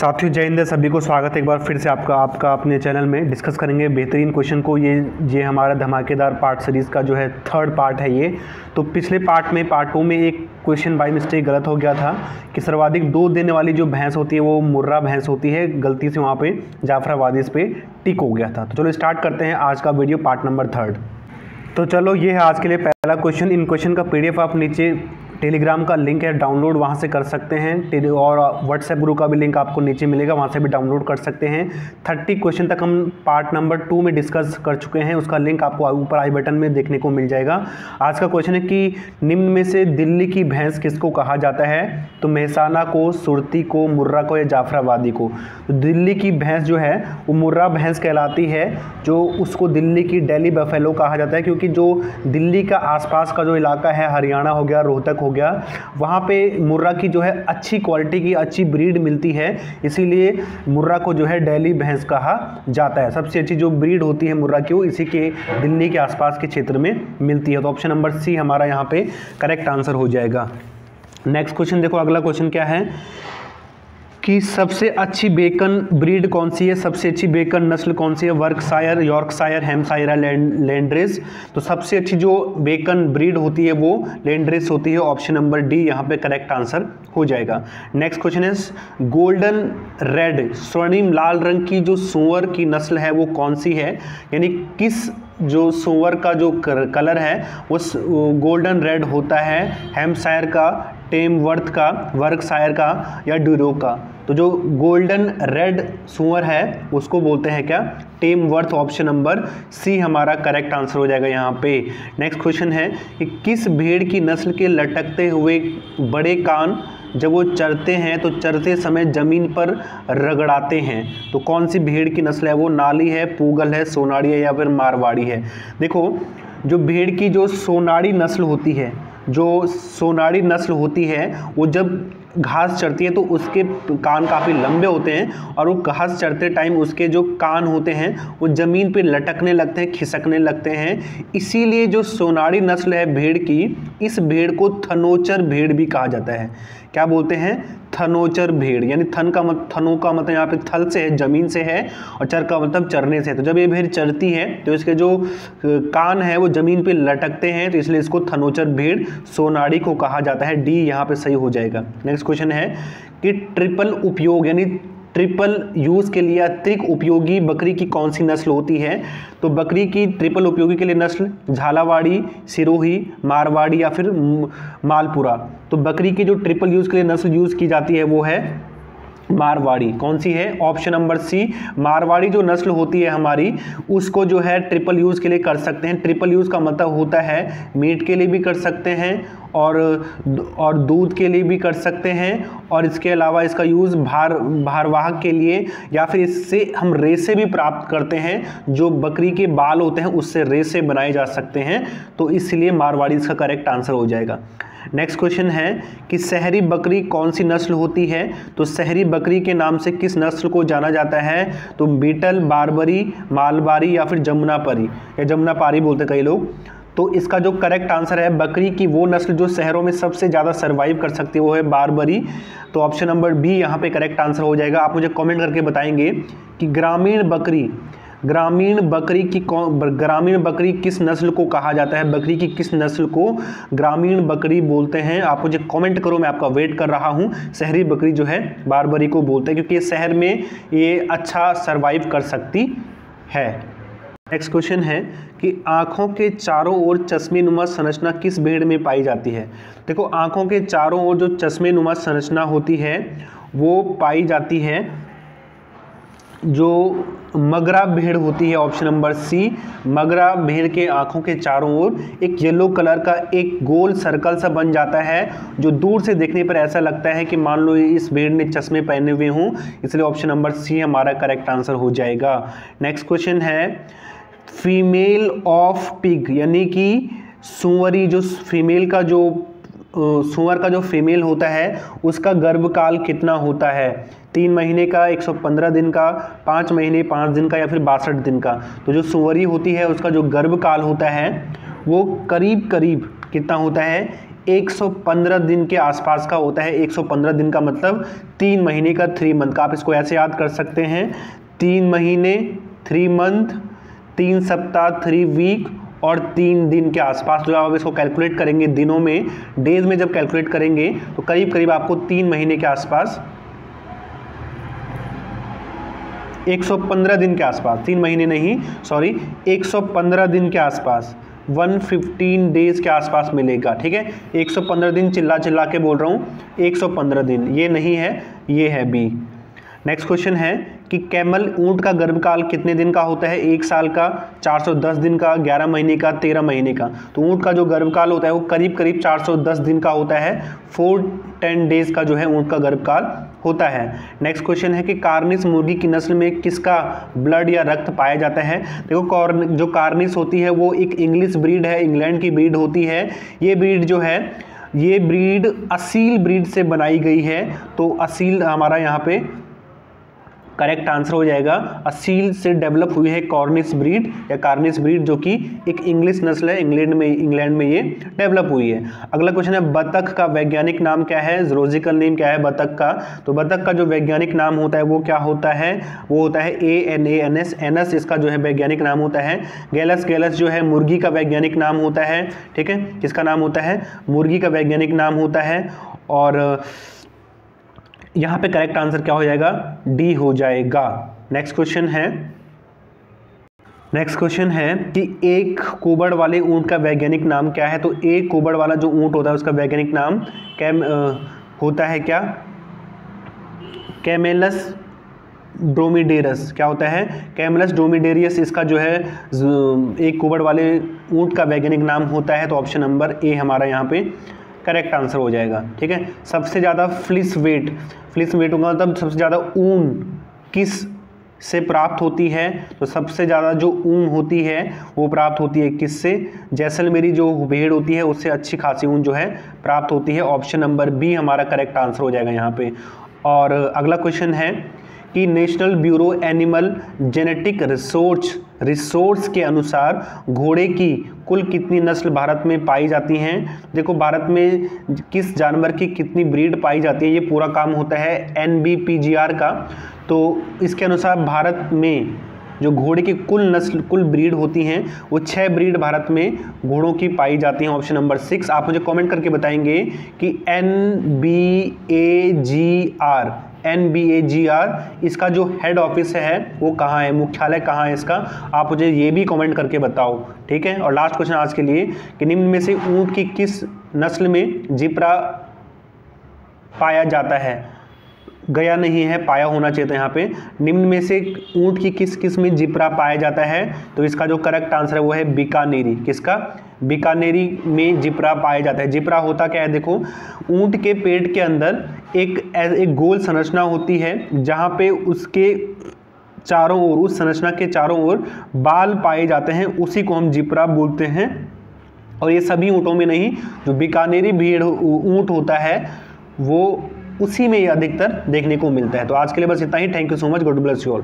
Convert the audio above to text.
साथियों जय हिंद, सभी को स्वागत है एक बार फिर से आपका अपने चैनल में। डिस्कस करेंगे बेहतरीन क्वेश्चन को। ये हमारा धमाकेदार पार्ट सीरीज़ का जो है थर्ड पार्ट है ये। तो पिछले पार्ट 2 में एक क्वेश्चन बाय मिस्टेक गलत हो गया था कि सर्वाधिक दूध देने वाली जो भैंस होती है वो मुर्रा भैंस होती है। गलती से वहाँ पे जाफराबादी इस पर टिक हो गया था। तो चलो स्टार्ट करते हैं आज का वीडियो पार्ट नंबर 3। तो चलो ये है आज के लिए पहला क्वेश्चन। इन क्वेश्चन का PDF आप नीचे टेलीग्राम का लिंक है, डाउनलोड वहाँ से कर सकते हैं, और व्हाट्सएप ग्रुप का भी लिंक आपको नीचे मिलेगा, वहाँ से भी डाउनलोड कर सकते हैं। 30 क्वेश्चन तक हम पार्ट नंबर 2 में डिस्कस कर चुके हैं, उसका लिंक आपको ऊपर आई बटन में देखने को मिल जाएगा। आज का क्वेश्चन है कि निम्न में से दिल्ली की भैंस किसको कहा जाता है? तो मेहसाना को, सुरती को, मुर्रा को या जाफराबादी को। तो दिल्ली की भैंस जो है वो मुर्रा भैंस कहलाती है, जो उसको दिल्ली की दिल्ली बफेलो कहा जाता है, क्योंकि जो दिल्ली का आसपास का जो इलाका है, हरियाणा हो गया, रोहतक हो गया, वहाँ पे मुर्रा की जो है अच्छी क्वालिटी की अच्छी ब्रीड मिलती है, इसीलिए मुर्रा को जो है दिल्ली भैंस कहा जाता है। सबसे अच्छी जो ब्रीड होती है मुर्रा की वो इसी के दिल्ली के आसपास के क्षेत्र में मिलती है। तो ऑप्शन नंबर सी हमारा यहाँ पे करेक्ट आंसर हो जाएगा। नेक्स्ट क्वेश्चन देखो, अगला क्वेश्चन क्या है कि सबसे अच्छी बेकन ब्रीड कौन सी है? सबसे अच्छी बेकन नस्ल कौन सी है? Berkshire, Yorkshire, Hampshire, landrace. तो सबसे अच्छी जो बेकन ब्रीड होती है वो लैंड्रेस होती है। ऑप्शन नंबर डी यहाँ पे करेक्ट आंसर हो जाएगा। नेक्स्ट क्वेश्चन है गोल्डन रेड, स्वर्णिम लाल रंग की जो सूअर की नस्ल है वो कौन सी है? यानी किस जो सूअर का जो कलर है वो गोल्डन रेड होता है? हैम्पशायर का, टेमवर्थ का, वर्कशायर का या ड्यूरो का? तो जो गोल्डन रेड सूअर है उसको बोलते हैं क्या? टेमवर्थ। ऑप्शन नंबर सी हमारा करेक्ट आंसर हो जाएगा यहाँ पे। नेक्स्ट क्वेश्चन है कि किस भेड़ की नस्ल के लटकते हुए बड़े कान जब वो चरते हैं तो चरते समय जमीन पर रगड़ाते हैं? तो कौन सी भेड़ की नस्ल है वो? नाली है, पूगल है, सोनाड़ी है या फिर मारवाड़ी है? देखो जो भेड़ की जो सोनाड़ी नस्ल होती है, जो सोनाड़ी नस्ल होती है वो जब घास चरती है तो उसके कान काफ़ी लंबे होते हैं और वो घास चरते टाइम उसके जो कान होते हैं वो ज़मीन पे लटकने लगते हैं, खिसकने लगते हैं। इसीलिए जो सोनाड़ी नस्ल है भेड़ की, इस भेड़ को थनोचर भेड़ भी कहा जाता है। क्या बोलते हैं? थनोचर भेड़। यानी थनों का मतलब यहाँ पे थल से है, ज़मीन से है, और चर का मतलब चरने से है। तो जब ये भेड़ चरती है तो इसके जो कान है वो ज़मीन पे लटकते हैं, तो इसलिए इसको थनोचर भेड़ सोनाड़ी को कहा जाता है। डी यहाँ पे सही हो जाएगा। नेक्स्ट क्वेश्चन है कि ट्रिपल उपयोग यानी ट्रिपल यूज़ के लिए अतिरिक्त उपयोगी बकरी की कौन सी नस्ल होती है? तो बकरी की ट्रिपल उपयोगी के लिए नस्ल झालावाड़ी, सिरोही, मारवाड़ी या फिर मालपुरा। तो बकरी की जो ट्रिपल यूज़ के लिए नस्ल यूज़ की जाती है वो है मारवाड़ी। कौन सी है? Option number C. मारवाड़ी जो नस्ल होती है हमारी उसको जो है ट्रिपल यूज़ के लिए कर सकते हैं। ट्रिपल यूज़ का मतलब होता है मीट के लिए भी कर सकते हैं और दूध के लिए भी कर सकते हैं, और इसके अलावा इसका यूज़ भारवाहक के लिए, या फिर इससे हम रेसे भी प्राप्त करते हैं। जो बकरी के बाल होते हैं उससे रेसे बनाए जा सकते हैं, तो इसलिए मारवाड़ी इसका करेक्ट आंसर हो जाएगा। नेक्स्ट क्वेश्चन है कि शहरी बकरी कौन सी नस्ल होती है? तो शहरी बकरी के नाम से किस नस्ल को जाना जाता है? तो बीटल, बारबरी, मालबारी या फिर जमुनापारी या जमुनापारी बोलते कई लोग। तो इसका जो करेक्ट आंसर है बकरी की वो नस्ल जो शहरों में सबसे ज़्यादा सर्वाइव कर सकती है वो है बारबरी। तो ऑप्शन नंबर बी यहाँ पे करेक्ट आंसर हो जाएगा। आप मुझे कमेंट करके बताएंगे कि ग्रामीण बकरी किस नस्ल को कहा जाता है? बकरी की किस नस्ल को ग्रामीण बकरी बोलते हैं? आप मुझे कमेंट करो, मैं आपका वेट कर रहा हूं। शहरी बकरी जो है बारबरी को बोलते हैं, क्योंकि ये शहर में ये अच्छा सरवाइव कर सकती है। नेक्स्ट क्वेश्चन है कि आँखों के चारों ओर चश्मे नुमा संरचना किस भेड़ में पाई जाती है? देखो आँखों के चारों ओर जो चश्मे नुमा संरचना होती है वो पाई जाती है जो मगरा भेड़ होती है। Option number C. मगरा भेड़ के आंखों के चारों ओर एक येलो कलर का एक गोल सर्कल सा बन जाता है, जो दूर से देखने पर ऐसा लगता है कि मान लो इस भेड़ ने चश्मे पहने हुए हों, इसलिए ऑप्शन नंबर सी हमारा करेक्ट आंसर हो जाएगा। नेक्स्ट क्वेश्चन है फीमेल ऑफ पिग, यानी कि सुअरी जो फीमेल का जो सुअर का जो फीमेल होता है उसका गर्भकाल कितना होता है? 3 महीने का, 115 दिन का, 5 महीने 5 दिन का या फिर 62 दिन का? तो जो सुअरी होती है उसका जो गर्भकाल होता है वो करीब करीब कितना होता है? 115 दिन के आसपास का होता है। 115 दिन का मतलब 3 महीने का, 3 मंथ का। आप इसको ऐसे याद कर सकते हैं, 3 महीने 3 मंथ, 3 सप्ताह 3 वीक और 3 दिन के आसपास। जो आप इसको कैलकुलेट करेंगे दिनों में, डेज में जब कैलकुलेट करेंगे तो करीब करीब आपको 3 महीने के आसपास, 115 दिन के आसपास, 3 महीने नहीं सॉरी 115 दिन के आसपास, 115 डेज के आसपास मिलेगा। ठीक है, 115 दिन चिल्ला चिल्ला के बोल रहा हूँ, 115 दिन, ये नहीं है, ये है बी। नेक्स्ट क्वेश्चन है कि कैमल ऊंट का गर्भकाल कितने दिन का होता है? 1 साल का, 410 दिन का, 11 महीने का, 13 महीने का। तो ऊंट का जो गर्भकाल होता है वो करीब करीब 410 दिन का होता है। 410 डेज का जो है ऊंट का गर्भकाल होता है। नेक्स्ट क्वेश्चन है कि कार्निस मुर्गी की नस्ल में किसका ब्लड या रक्त पाया जाता है? देखो, जो कार्निस होती है वो एक इंग्लिश ब्रीड है, इंग्लैंड की ब्रीड होती है। ये ब्रीड जो है, ये ब्रीड असील ब्रीड से बनाई गई है। तो असील हमारा यहाँ पे करेक्ट आंसर हो जाएगा। असील से डेवलप हुई है कॉर्निश ब्रीड या कार्निस ब्रीड, जो कि एक इंग्लिश नस्ल है, इंग्लैंड में ये डेवलप हुई है। अगला क्वेश्चन है बतख का वैज्ञानिक नाम क्या है? ज़ूलॉजिकल नेम क्या है बतख का? तो बतख का जो वैज्ञानिक नाम होता है वो क्या होता है? वो होता है ANANS, एनस इसका जो है वैज्ञानिक नाम होता है। गैलस जो है मुर्गी का वैज्ञानिक नाम होता है। ठीक है, किसका नाम होता है? मुर्गी का वैज्ञानिक नाम होता है। और यहाँ पे करेक्ट आंसर क्या हो जाएगा? डी हो जाएगा। नेक्स्ट क्वेश्चन है कि एक कोबड़ वाले ऊंट का वैज्ञानिक नाम क्या है? तो एक कोबड़ वाला जो ऊंट होता है उसका वैज्ञानिक नाम होता है क्या? कैमेलस ड्रोमीडेरस। क्या होता है? कैमेलस ड्रोमीडेरियस इसका जो है एक कोबड़ वाले ऊंट का वैज्ञानिक नाम होता है। तो ऑप्शन नंबर ए हमारा यहाँ पे करेक्ट आंसर हो जाएगा। ठीक है, सबसे ज़्यादा फ्लिस वेट होगा तब सबसे ज़्यादा ऊन किस से प्राप्त होती है? तो सबसे ज़्यादा जो ऊन होती है वो प्राप्त होती है किससे? जैसलमेरी जो भेड़ होती है उससे अच्छी खासी ऊन जो है प्राप्त होती है। ऑप्शन नंबर बी हमारा करेक्ट आंसर हो जाएगा यहाँ पे। और अगला क्वेश्चन है कि national bureau animal genetic resource के अनुसार घोड़े की कुल कितनी नस्ल भारत में पाई जाती हैं? देखो, भारत में किस जानवर की कितनी ब्रीड पाई जाती है ये पूरा काम होता है NBPGR का। तो इसके अनुसार भारत में जो घोड़े की कुल ब्रीड होती हैं वो 6 ब्रीड भारत में घोड़ों की पाई जाती हैं। Option number 6। आप मुझे कमेंट करके बताएंगे कि NBAGR इसका जो हेड ऑफिस है वो कहाँ है, मुख्यालय कहाँ है इसका? आप मुझे ये भी कमेंट करके बताओ। ठीक है, और लास्ट क्वेश्चन आज के लिए कि निम्न में से ऊंट की किस नस्ल में जिप्रा पाया जाता है? गया नहीं है, पाया होना चाहिए था यहाँ पे। निम्न में से ऊंट की किस किस्म में जिप्रा पाया जाता है? तो इसका जो करेक्ट आंसर है वो है बीकानेरी। किसका? बीकानेरी में जिप्रा पाया जाता है। जिप्रा होता क्या है? देखो, ऊंट के पेट के अंदर एक गोल संरचना होती है जहाँ पे उसके चारों ओर, उस संरचना के चारों ओर बाल पाए जाते हैं, उसी को हम जिप्रा बोलते हैं। और ये सभी ऊँटों में नहीं, जो बीकानेरी भेड़ ऊँट होता है वो उसी में ये अधिकतर देखने को मिलता है। तो आज के लिए बस इतना ही। Thank you so much, God bless you all.